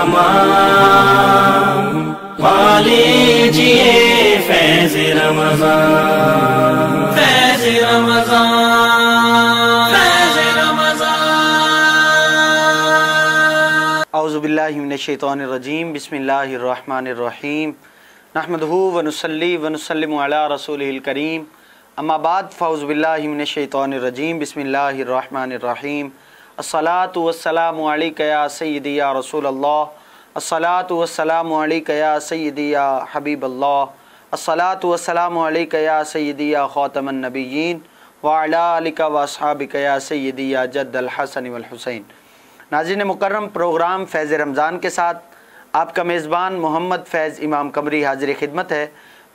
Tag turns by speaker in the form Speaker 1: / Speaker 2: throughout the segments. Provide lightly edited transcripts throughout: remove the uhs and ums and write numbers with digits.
Speaker 1: तमाम पा लीजिए फैज़ रमज़ान, फैज़ रमज़ान, फैज़ रमज़ान।
Speaker 2: औज़ु बिल्लाहि मिनश्शैतानिर रजीम, बिस्मिल्लाहिर रहमानिर रहीम, नहमदुहु व नुसल्ली व नुसल्लिमु अला रसूलिहिल करीम, अम्मा बाद, फ़औज़ु बिल्लाहि मिनश्शैतानिर रजीम, बिस्मिल्लाहिर रहमानिर रहीम। अस्सलातु वस्सलामु अलैका या सय्यदी या रसूलल्लाह, अस्सलातु वस्सलामु अलैका या सय्यदी या हबीबल्लाह, अस्सलातु वस्सलामु अलैका या सय्यदी या ख़ातमन नबिय्यीन व अला आलिका व अस्हाबिका या सय्यदी या जद्दल हसन वल हुसैन। नाज़रीन मुकर्रम, प्रोग्राम फ़ैज़ रमज़ान के साथ आपका मेज़बान मोहम्मद फ़ैज़ इमाम कमरी हाज़िर खिदमत है।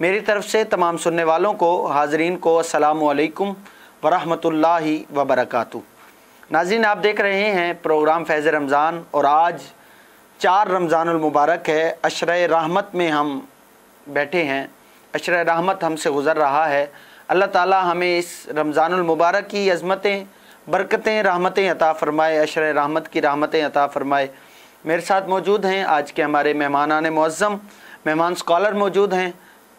Speaker 2: मेरी तरफ़ से तमाम सुनने वालों को, हाज़रीन को अस्सलामु अलैकुम व रहमतुल्लाहि व बरकातुहू। नाज़रीन, आप देख रहे हैं प्रोग्राम फ़ैज़ रमज़ान और आज 4 रमज़ानुल मुबारक है। अशरे रहमत में हम बैठे हैं, अशरे रहमत हमसे गुज़र रहा है। अल्लाह ताला हमें इस रमज़ानुल मुबारक की अज़मतें, बरकतें, रहमतें अता फ़रमाए, अशरे रहमत की रहमतें अता फ़रमाए। मेरे साथ मौजूद हैं आज के हमारे मेहमानान मुअज़्ज़म, मेहमान स्कॉलर मौजूद हैं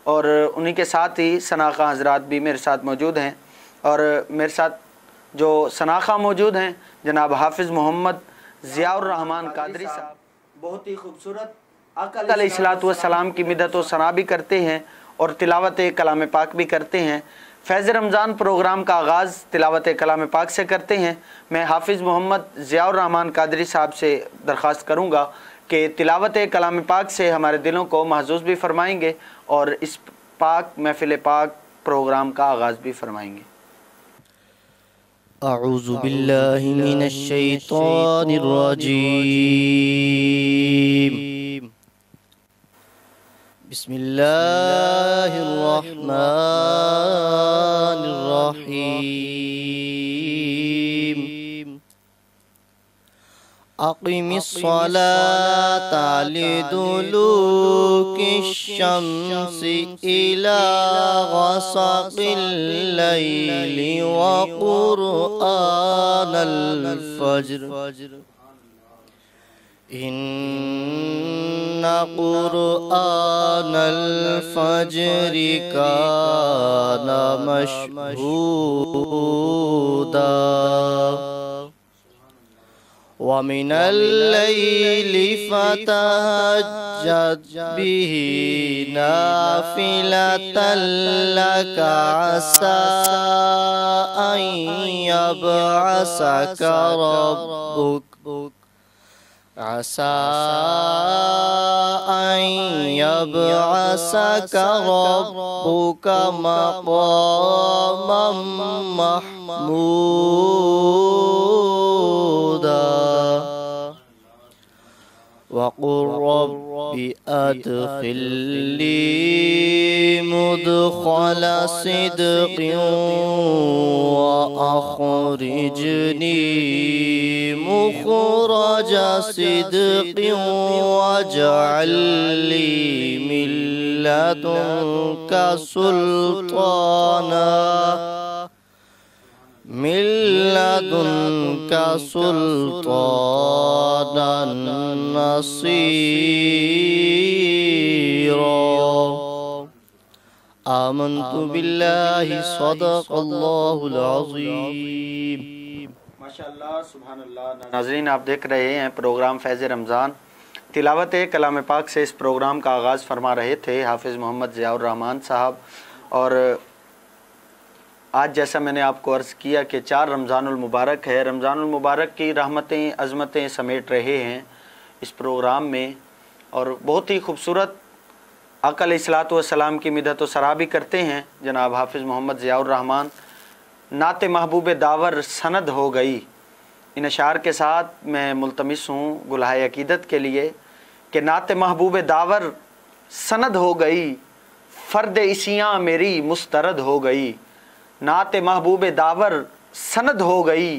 Speaker 2: और उन्हीं के साथ ही सनाख़ा हज़रात भी मेरे साथ मौजूद हैं। और मेरे साथ जो सनाख़ा मौजूद हैं जनाब हाफ़िज़ मोहम्मद ज़ियाउर रहमान कादरी साहब, बहुत ही खूबसूरत आका अलैहिस्सलातु वस्सलाम की मिदत व सना भी करते हैं और तिलावत कलाम पाक भी करते हैं। फ़ैज़ रमज़ान प्रोग्राम का आगाज़ तिलावत कलाम पाक से करते हैं। मैं हाफ़िज़ मोहम्मद ज़ियाउर रहमान कादरी साहब से दरख्वास्त करूँगा कि तिलावत कलाम पाक से हमारे दिलों को महज़ूज़ भी फ़रमाएँगे और इस पाक महफ़िल पाक प्रोग्राम का आगाज़ भी फ़रमाएँगे।
Speaker 3: अऊज़ु बिल्लाहि मिनश शैतानिर रजीम, बिस्मिल्लाहिर रहमानिर रहीम। अक़ीमिस सलाता लिदुलूकिश शम्सि इला ग़साक़िल लैलि व क़ुरआनल फ़ज्र, इन्ना क़ुरआनल फ़ज्रि काना मशहूदा, वमिनल लैलि फ़तहज्जद बिही नाफ़िलतन लका असा अन यबअसका रब्बुक, असा अन यबअसका रब्बुका मक़ामम महमूदा, वक़ुल रब्बि अदख़िलनी मुदख़ल सिद्क़िन व अख़रिजनी मुख़रज सिद्क़िन वजअल ली मिन लदुनका सुल्ताना, मिन लदुनका सुल्तानन नसीरा। आमन्तु बिल्लाहि सदक़ल्लाहुल अज़ीम।
Speaker 2: माशाअल्लाह, सुभानअल्लाह। नाज़रीन, आप देख रहे हैं प्रोग्राम फ़ैज़ रमज़ान, तिलावत कलाम पाक से इस प्रोग्राम का आगाज़ फरमा रहे थे हाफ़िज़ मोहम्मद ज़ियाउर रहमान साहब। और आज जैसा मैंने आपको अर्ज़ किया कि 4 रमज़ानुल मुबारक है, रमज़ानुल मुबारक की रहमतें, अज़मतें समेट रहे हैं इस प्रोग्राम में और बहुत ही खूबसूरत आका अलैहिस्सलातु वस्सलाम की मिदत व सराह भी करते हैं जनाब हाफ़िज़ मोहम्मद ज़ियाउर रहमान। नाते महबूब दावर सनद हो गई, इन अशार के साथ मैं मुल्तमिस हूँ गुलहाए अकीदत के लिए कि नाते महबूब दावर सनद हो गई, फ़र्द इसियाँ मेरी मुस्तरद हो गई। नाते महबूब दावर सनद हो गई,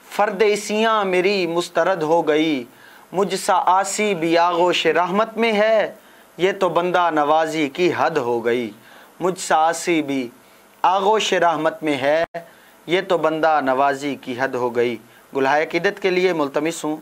Speaker 2: फ़र्द इसियाँ मेरी मुस्तरद हो गई। मुझसा आसी भी आगोश रहमत में है, ये तो बंदा नवाजी की हद हो गई। मुझसा आसी भी आगोश रहमत में है, ये तो बंदा नवाजी की हद हो गई। गुलहाए अक़ीदत के लिए मुल्तमिस हूँ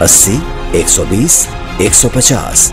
Speaker 4: 80، 120، 150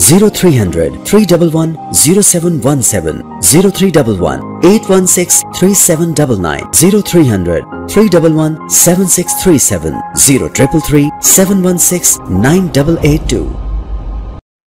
Speaker 4: 0300 311 0717 0311 816 3799 0300 311 7637 0333 716 9882.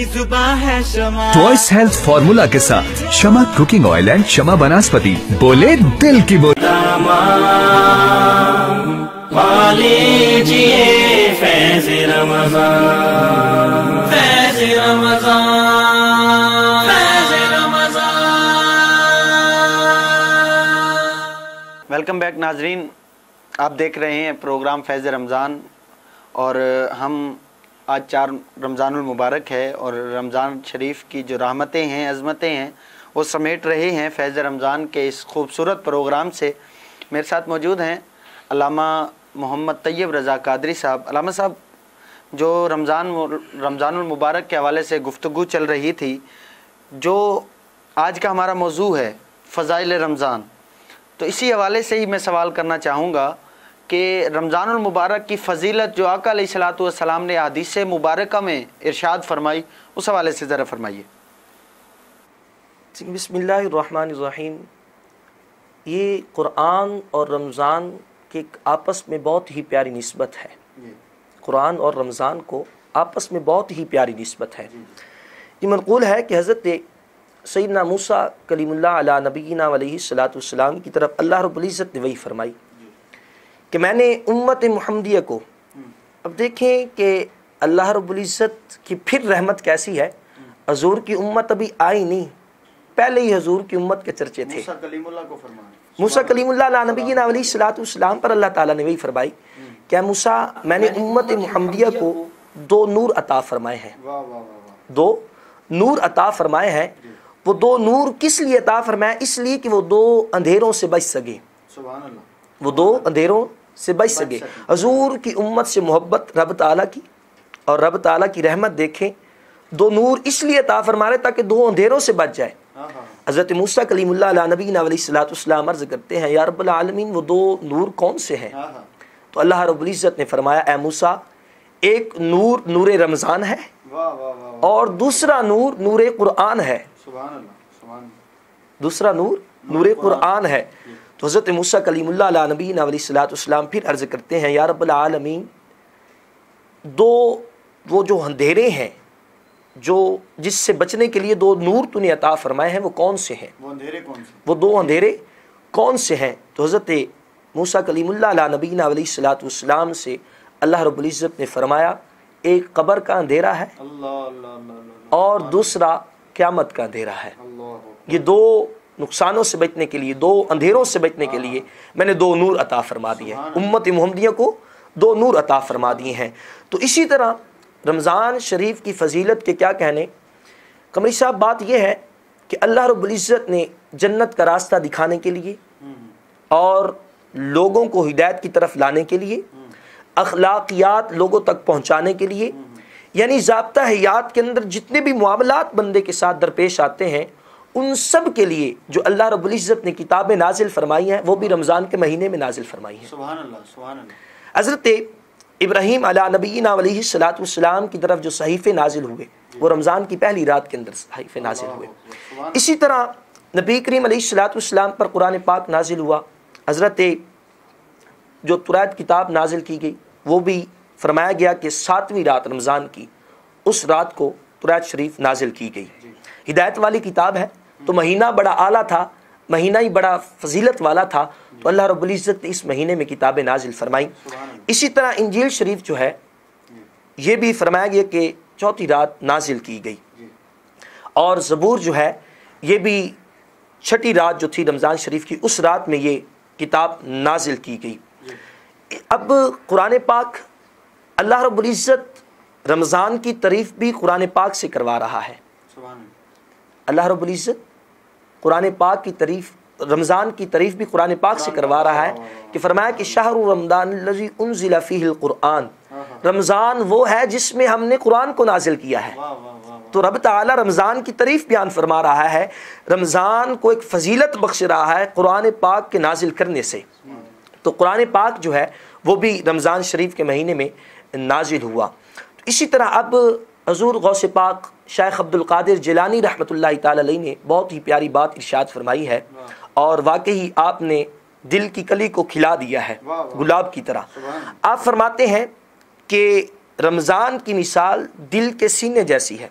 Speaker 1: अपनी जुबान है शमा।
Speaker 5: ट्वाइस हेल्थ फॉर्मूला के साथ शमा कुकिंग ऑयल एंड शमा बनास्पति, बोले दिल की बोल।
Speaker 2: वेलकम बैक नाजरीन, आप देख रहे हैं प्रोग्राम फैज़ रमज़ान और हम आज 4 रमज़ानुल मुबारक है और रमज़ान शरीफ की जो रहमतें हैं, अज़मतें हैं, वो समेट रहे हैं फैज़ रमज़ान के इस खूबसूरत प्रोग्राम से। मेरे साथ मौजूद हैं अल्लामा मोहम्मद तैयब रज़ा कादरी साहब। अल्लामा साहब, जो रमज़ानुल मुबारक के हवाले से गुफ्तगू चल रही थी, जो आज का हमारा मौजू है फ़ज़ाइल रमज़ान, तो इसी हवाले से ही मैं सवाल करना चाहूँगा कि रमज़ानुल मुबारक की फ़जीलत जो आका अलैहिस्सलातु वस्सलाम ने हदीस मुबारका में इरशाद फरमाई, उस हवाले से ज़रा फरमाइए।
Speaker 3: बिस्मिल्लाहिर्रहमानिर्रहीम। ये क़ुरआन और रमज़ान के आपस में बहुत ही प्यारी निस्बत है। क़ुरआन और रमज़ान को आपस में बहुत ही प्यारी निस्बत है। ये मनक़ूल है कि हज़रत सैयदना मूसा कलीमुल्लाह अला नबीना अलैहिस्सलातु वस्सलाम की तरफ अल्लाह रब्बुल इज़्ज़त ने वही फरमाई कि मैंने उम्मत मुहम्मदिया को, अब देखें कि अल्लाह रब्बुल इज़्ज़त की फिर रहमत कैसी है। हजूर की उम्मत अभी आई नहीं, पहले ही हजूर की उम्मत के चर्चे थे। मूसा कलीमुल्लाह अला नबीना अलैहिस्सलातु वस्सलाम पर अल्लाह ताला ने वही फरमाई, क्या मूसा मैंने उम्मत मुहम्मदिया को 2 नूर अता फरमाए हैं। 2 नूर अता फरमाए हैं। वो 2 नूर किस लिए अता फरमाए? इसलिए कि वो 2 अंधेरों से बच सके। वो 2 अंधेरों से बच सके। हजूर की उम्मत से मोहब्बत रब ताला की और रब ताला की रहमत देखें, 2 नूर इसलिए अता फरमा रहे ताकि 2 अंधेरों से बच जाए। हज़रत मूसा कलीमुल्लाह अला नबीना अलैहिस्सलातु वस्सलाम अर्ज़ करते हैं, या रब्बुल आलमीन वो 2 नूर कौन से हैं? तो अल्लाह रब्बुल इज़्ज़त ने फरमाया, ए मूसा, एक नूर नूर रमज़ान है और दूसरा नूर नूर कुरआन है। दूसरा नूर नूर कुरआन है। तो हज़रत मूसा कलीमुल्लाह अला नबीना अलैहिस्सलातु वस्सलाम फिर अर्ज़ करते हैं, या रब्बुल आलमीन 2 वो जो अंधेरे हैं, जो जिससे बचने के लिए 2 नूर तूने अता फरमाए हैं, वो कौन से हैं? वो 2 अंधेरे कौन से हैं? तो हज़रत मूसा कलीमुल्लाह अला नबीना अलैहिस्सलातु वस्सलाम से अल्लाह रब्बुल इज़्ज़त ने फरमाया, एक कब्र का अंधेरा है और दूसरा क़यामत का अंधेरा है। ये 2 नुकसानों से बचने के लिए, 2 अंधेरों से बचने के लिए मैंने 2 नूर अता फरमा दिए हैं। उम्मत मुहम्मदिया को 2 नूर अता फरमा दिए हैं। तो इसी तरह रमज़ान शरीफ की फ़जीलत के क्या कहने। कमरी साहब, बात यह है कि अल्लाह रब्बुल इज़्ज़त ने जन्नत का रास्ता दिखाने के लिए और लोगों को हिदायत की तरफ लाने के लिए, अखलाकियात लोगों तक पहुँचाने के लिए, यानी ज़ाब्ता हयात के अंदर जितने भी मामलात बंदे के साथ दरपेश आते हैं, उन सब के लिए जो अल्लाह रब्बुल इज़्ज़त ने किताबें नाजिल फरमाई हैं, वो भी रमज़ान के महीने में नाजिल फरमाई हैं। सुभान अल्लाह, सुभान अल्लाह। हज़रत इब्राहीम अला नबीना अलैहिस्सलातु वस्सलाम की तरफ जो सहीफ़े नाजिल हुए, वो रमज़ान की पहली रात के अंदर सहीफ़े नाजिल हुए। इसी तरह नबी करीम अलैहिस्सलातु वस्सलाम पर कुरान पाक नाजिल हुआ। हज़रत जो तुरैत किताब नाजिल की गई, वो भी फरमाया गया कि 7वीं रात रमज़ान की, उस रात को तुरैत शरीफ नाजिल की गई। हिदायत वाली किताब है, तो महीना बड़ा आला था, महीना ही बड़ा फजीलत वाला था, तो अल्लाह रब्बुल इज़्ज़त ने इस महीने में किताबें नाजिल फरमाई। इसी तरह इंजील शरीफ जो है, ये भी फरमाया गया कि 4थी रात नाजिल की गई, और ज़बूर जो है, ये भी 6ठी रात जो थी रमज़ान शरीफ की, उस रात में ये किताब नाजिल की गई। अब कुरान पाक, अल्लाह रब्बुल इज़्ज़त रमज़ान की तारीफ़ भी कुरान पाक से करवा रहा है। अल्लाह रब्बुल इज़्ज़त कुरान पाक की तारीफ़, रमज़ान की तारीफ़ भी कुरान पाक से करवा रहा है कि फरमाया कि शहरु रमज़ान लज़ी उन्ज़िला फ़ीहिल कुरआन, रमज़ान वो है जिसमें हमने कुरान को नाजिल किया है। तो रब ताला रमज़ान की तारीफ़ बयान फरमा रहा है, रमज़ान को एक फ़जीलत बख्श रहा है कुरान पाक के नाजिल करने से। तो कुरान पाक जो है वो भी रमज़ान शरीफ के महीने में नाजिल हुआ। इसी तरह अब हज़ूर गौसे पाक शेख अब्दुल कादिर जिलानी रहमतुल्लाहि ताला अलैहि ने बहुत ही प्यारी बात इरशाद फरमाई है, और वाकई आपने दिल की कली को खिला दिया है गुलाब की तरह। आप फरमाते हैं कि रमज़ान की मिसाल दिल के सीने जैसी है।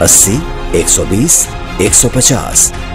Speaker 4: 80, 120, 150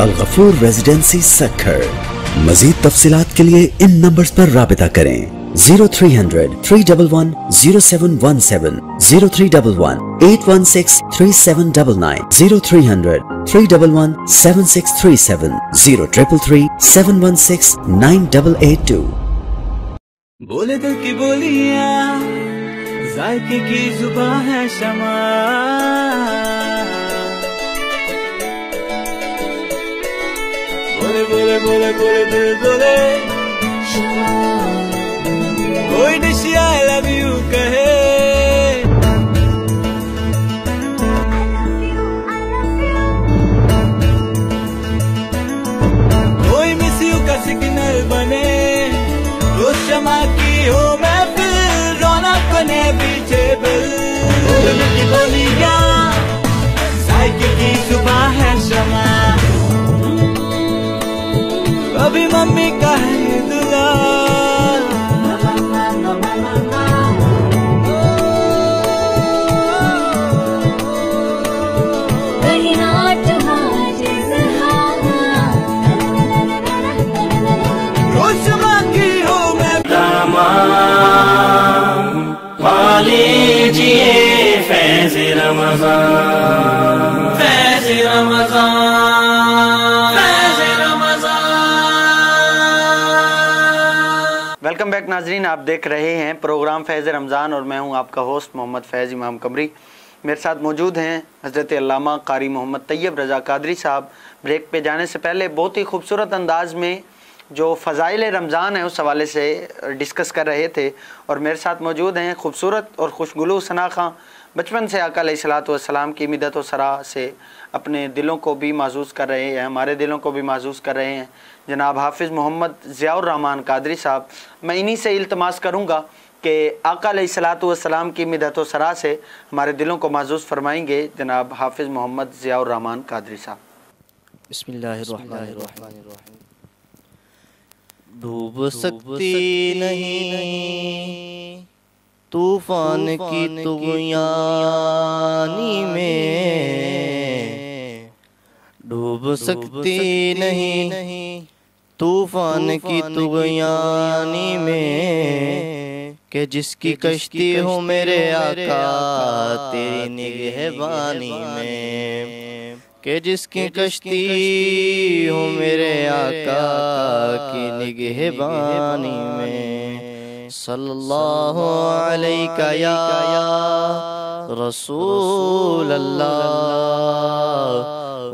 Speaker 4: अलगफूर रेजिडेंसी सक्खर। मजीद तफसीलात के लिए इन नंबर्स पर राबिता करें 0300 311 0717, 0311 816 3799, 0300 311 7637, 0333 716 9882।
Speaker 1: बोले दिल की बोलियां, जायके की जुबां है शमा। बोले बोले बोले बोले दिल बोले, कोई डिश आई लव यू कहे। कोई मिस यू का सिग्नल बने, रोज शमा की हो महफिल, रौनक बने पीछे बल। बोलने की बोलियां, जायके की जुबां है शमा। कभी मम्मी का है दुआ,
Speaker 6: लीजिए फैज़ रमज़ान, फैज़ रमज़ान, फैज़ रमज़ान।
Speaker 2: वेलकम बैक नाजरीन, आप देख रहे हैं प्रोग्राम फैज़ रमज़ान और मैं हूं आपका होस्ट मोहम्मद फैज़ इमाम कमरी। मेरे साथ मौजूद हैं हज़रत अल्लामा कारी मोहम्मद तैयब रज़ा कादरी साहब। ब्रेक पे जाने से पहले बहुत ही खूबसूरत अंदाज में जो फ़ज़ाइल रमज़ान है उस हवाले से डिस्कस कर रहे थे और मेरे साथ मौजूद हैं खूबसूरत और खुशगुलू सना खां। बचपन से आका अलैहिस्सलातु वस्सलाम की मिदत व सरा से अपने दिलों को भी महसूस कर रहे हैं, हमारे दिलों को भी महसूस कर रहे हैं जनाब हाफिज़ मोहम्मद ज़ियाउर रहमान कादरी साहब। मैं इन्हीं से इल्तमास करूँगा कि आका अलैहिस्सलातु वस्सलाम की मिदत व सरा से हमारे दिलों को महसूस फरमाएंगे जनाब हाफिज़ मोहम्मद ज़ियाउर रहमान कादरी साहब।
Speaker 7: बिस्मिल्लाहिर्रहमानिर्रहीम। डूब सकती नहीं तूफान की तुगयानी में, डूब सकती नहीं तूफान की तुगयानी में, कि जिसकी कश्ती हो मेरे आका तेरी निगहबानी में, कि जिसकी कश्ती हो मेरे आका की निगहबानी में। सल्लल्लाहु अलैका या रसूल अल्लाह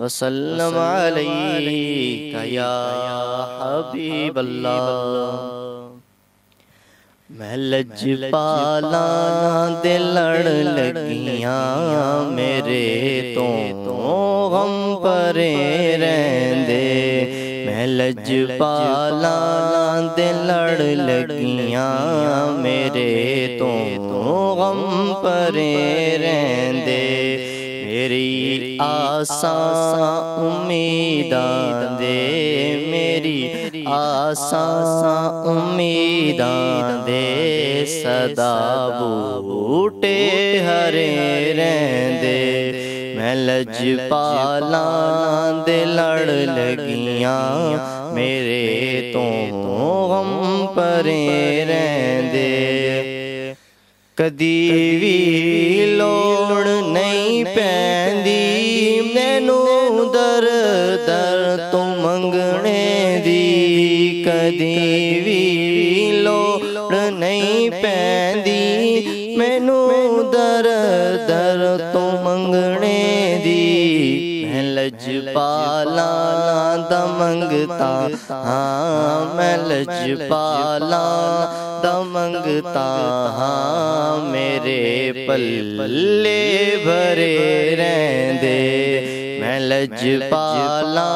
Speaker 7: वसल्लम अलैका या हबीब अल्लाह। मैं लजपाला दे लड़ लगियां मेरे तो गम परे रहंदे, मैं लजपाला दे लड़ लगियां मेरे तो गम परे रहंदे। मेरी आसां उम्मीदां दे, मेरी आसां उम्मीदां दे, सदा बूटे हरे रहंदे। मैं लजपाला दे लड़ लगियां मेरे तो गम परे रहंदे। कदी भी लोड़ नहीं पैंदी मैनू दर दर तो मंगने दी, कदी भी लोड़ नहीं पैंदी मैनू दर दर तो मंगने दी। मैं लजपाला दा मंगता हाँ, मैं लजपाला दा मंगता हाँ, मेरे पल्ले भरे रहंदे। मैं लजपाला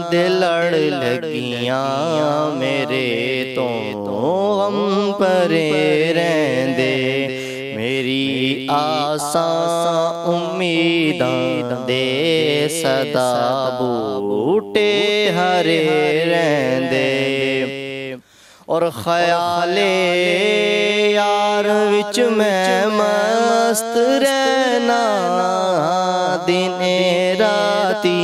Speaker 7: दे लड़ लगियां मेरे तो गम परे रहंदे। मेरी आसां उम्मीदां दे सदा बूटे हरे रहंदे। और ख्याले यार विच मैं मस्त रहना दिने राती,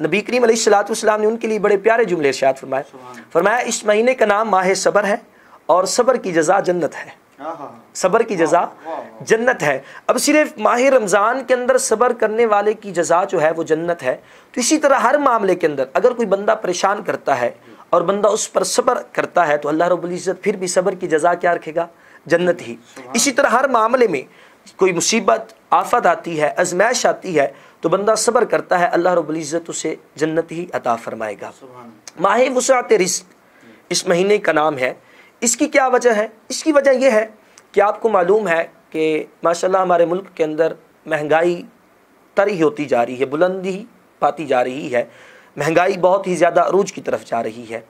Speaker 3: नबी करीम अलैहिस्सलाम ने उनके लिए बड़े प्यारे जुमले इरशाद फरमाए। फरमाया इस महीने का नाम माह सबर है और सबर की जज़ा जन्नत है। सबर की जज़ा जन्नत है। अब सिर्फ माह रमज़ान के अंदर सबर करने वाले की जज़ा जो है वो जन्नत है, तो इसी तरह हर मामले के अंदर अगर कोई बंदा परेशान करता है और बंदा उस पर सबर करता है तो अल्लाह रब्बुल इज़्ज़त फिर भी सबर की जज़ा क्या रखेगा? जन्नत ही। इसी तरह हर मामले में कोई मुसीबत आफत आती है, आजमाइश आती है, तो बंदा सब्र करता है, अल्लाह रब्बुल इज़्ज़त उसे जन्नत ही अता फरमाएगा। माह वुसअत रिज़्क़ इस महीने का नाम है। इसकी क्या वजह है? इसकी वजह यह है कि आपको मालूम है कि माशाल्लाह हमारे मुल्क के अंदर महंगाई तरी होती जा रही है, बुलंदी पाती जा रही है, महंगाई बहुत ही ज़्यादा अरूज की तरफ जा रही है।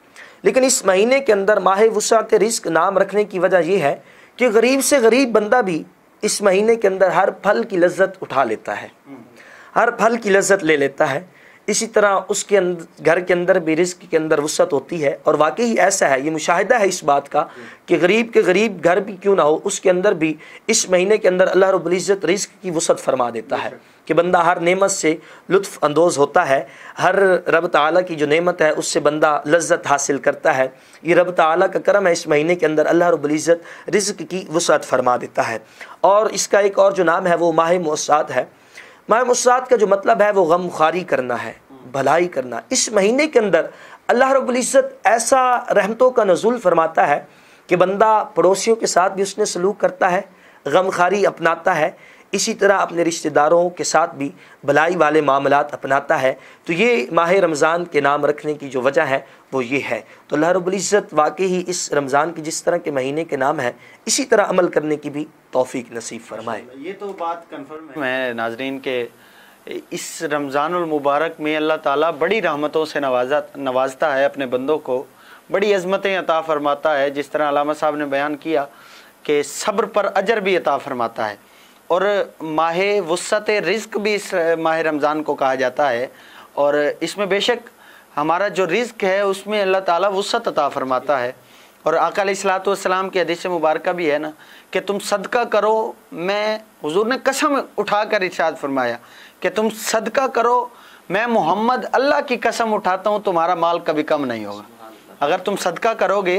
Speaker 3: लेकिन इस महीने के अंदर माह वुसअत रिज़्क़ नाम रखने की वजह यह है कि गरीब से गरीब बंदा भी इस महीने के अंदर हर फल की लज्जत उठा लेता है, हर फल की लज्जत ले लेता है। इसी तरह उसके घर के अंदर भी रिज़्क़ के अंदर वुसअत होती है। और वाकई ऐसा है, ये मुशाहिदा है इस बात का कि गरीब के गरीब घर भी क्यों ना हो, उसके अंदर भी इस महीने के अंदर अल्लाह रब्बुल इज़्ज़त रिज़्क़ की वुसअत फरमा देता है कि बंदा हर नेमत से लुत्फ़ अंदोज़ होता है, हर रब ताला की जो नेमत है उससे बंदा लज्जत हासिल करता है। ये रब ताला का करम है, इस महीने के अंदर अल्लाह रब्बुल इज़्ज़त रिज़्क़ की वुसअत फरमा देता है। और इसका एक और जो नाम है वो माह मुअस्सात है। माह मुअस्सात का जो मतलब है वो गम ख़ारी करना है, भलाई करना। इस महीने के अंदर अल्लाह रब्बुल इज़्ज़त ऐसा रहमतों का नज़ूल फरमाता है कि बंदा पड़ोसियों के साथ भी उसने सलूक करता है, गम ख़ारी अपनाता है, इसी तरह अपने रिश्तेदारों के साथ भी भलाई वाले मामलात अपनाता है। तो ये माह रमज़ान के नाम रखने की जो वजह है वो ये है। तो अल्लाह रब्बुल इज़्ज़त वाकई ही इस रमज़ान की जिस तरह के महीने के नाम है इसी तरह अमल करने की भी तौफीक नसीब फरमाए।
Speaker 2: ये तो बात कन्फर्म है नाज़रीन के इस रमज़ानुल मुबारक में अल्लाह ताला बड़ी रहमतों से नवाजता है अपने बंदों को, बड़ी अज़मतें अता फरमाता है। जिस तरह अल्लामा साहब ने बयान किया कि सब्र पर अजर भी अता फरमाता है। और माह वुसअत रिज़्क़ भी इस माह रमज़ान को कहा जाता है। और इसमें बेशक हमारा जो रिज़्क़ है उसमें अल्लाह ताला वुसअत अता फरमाता है। और आका अलैहिस्सलातु वस्सलाम की हदीस मुबारका भी है ना कि तुम सदका करो, मैं हुजूर ने कसम उठाकर इरशाद फरमाया कि तुम सदका करो, मैं मोहम्मद अल्लाह की कसम उठाता हूँ तुम्हारा माल कभी कम नहीं होगा। अगर तुम सदका करोगे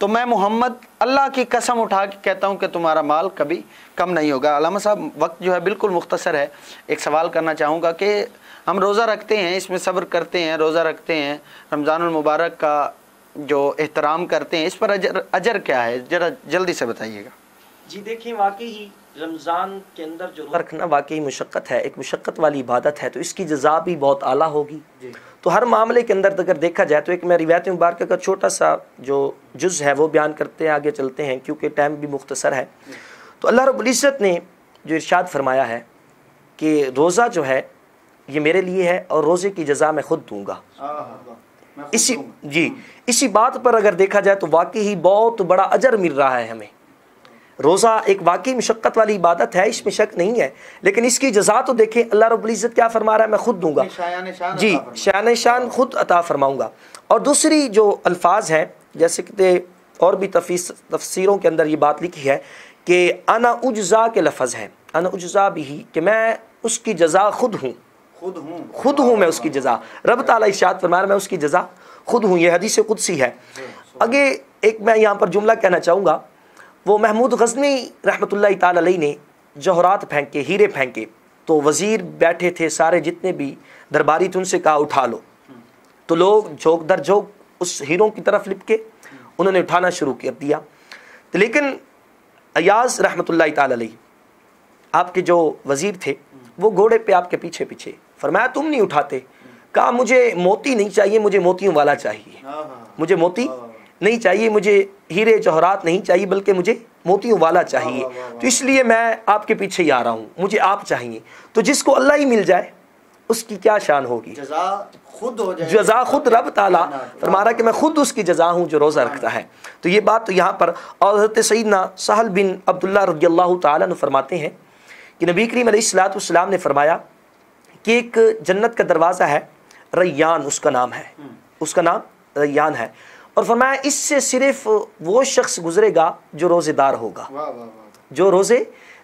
Speaker 2: तो मैं मोहम्मद अल्लाह की कसम उठा के कहता हूँ कि तुम्हारा माल कभी कम नहीं होगा। अल्लामा साहब वक्त जो है बिल्कुल मुख्तसर है, एक सवाल करना चाहूँगा कि हम रोज़ा रखते हैं, इसमें सब्र करते हैं, रोज़ा रखते हैं, रमज़ानुल मुबारक का जो एहतराम करते हैं, इस पर अजर क्या है, ज़रा जल्दी से बताइएगा।
Speaker 3: जी देखिए, वाकई ही रमज़ान के अंदर जो रखना वाकई मुशक्क़त है, एक मुशक्क़त वाली इबादत है, तो इसकी जज़ा भी बहुत आला होगी। तो हर मामले के अंदर अगर देखा जाए तो एक मैं रिवायत मुबारक का छोटा सा जो जुज़ है वो बयान करते हैं, आगे चलते हैं क्योंकि टाइम भी मुख्तसर है। तो अल्लाह रब्बुल इज़्ज़त ने जो इरशाद फरमाया है कि रोज़ा जो है ये मेरे लिए है और रोज़े की जज़ा मैं खुद दूँगा। इसी बात पर अगर देखा जाए तो वाकई ही बहुत बड़ा अजर मिल रहा है हमें। रोज़ा एक वाकई मुशक्क़त वाली इबादत है, इसमें शक नहीं है, लेकिन इसकी जज़ा तो देखें अल्लाह रब्बुल इज़्ज़त क्या फरमा रहा है, मैं खुद दूंगा जी, शान शान खुद अता फरमाऊँगा। और दूसरी जो अल्फाज हैं जैसे कि और भी तफसीरों के अंदर ये बात लिखी है कि अना उज्ज़ा के लफ्ज़ हैं, अना उज्ज़ा भी कि मैं उसकी जज़ा खुद हूँ मैं उसकी जज़ा। रब ताला इरशाद फरमा रहा है मैं उसकी जज़ा खुद हूँ, ये हदीस कुदसी है। आगे एक मैं यहाँ पर जुमला कहना चाहूँगा, वो महमूद गज़नी रहमतुल्लाह ताला अलैह ने जौहरात फेंके, हीरे फेंके, तो वज़ीर बैठे थे सारे जितने भी दरबारी थे, उनसे कहा उठा लो। तो लोग झोंक दर झोंक उस हीरों की तरफ लिपके उन्होंने उठाना शुरू कर दिया। तो लेकिन अयाज़ रहमतुल्लाह ताला अलैह आपके जो वज़ीर थे वो घोड़े पे आपके पीछे पीछे, फरमाया तुम नहीं उठाते, कहा मुझे मोती नहीं चाहिए, मुझे मोतियों वाला चाहिए, मुझे मोती नहीं चाहिए, मुझे हीरे जौहरात नहीं चाहिए, बल्कि मुझे मोतियों वाला चाहिए। तो इसलिए मैं आपके पीछे ही आ रहा हूँ, मुझे आप चाहिए। तो जिसको अल्लाह ही मिल जाए उसकी क्या शान होगी, जज़ा खुद हो जाए, जज़ा खुद रब ताला फरमा रहा कि मैं खुद उसकी जज़ा हूँ जो रोज़ा रखता है। तो ये बात तो यहाँ पर। और हज़रत सैयदना सहल बिन अब्दुल्लाह रज़ियल्लाहु ताला अन्हु फरमाते हैं कि नबी करीम अलैहिस्सलातु वस्सलाम ने फरमाया कि एक जन्नत का दरवाज़ा है, रैयान उसका नाम है, उसका नाम रैयान है। और फरमाया इससे सिर्फ वो शख्स गुजरेगा जो रोज़ेदार होगा, जो रोज़े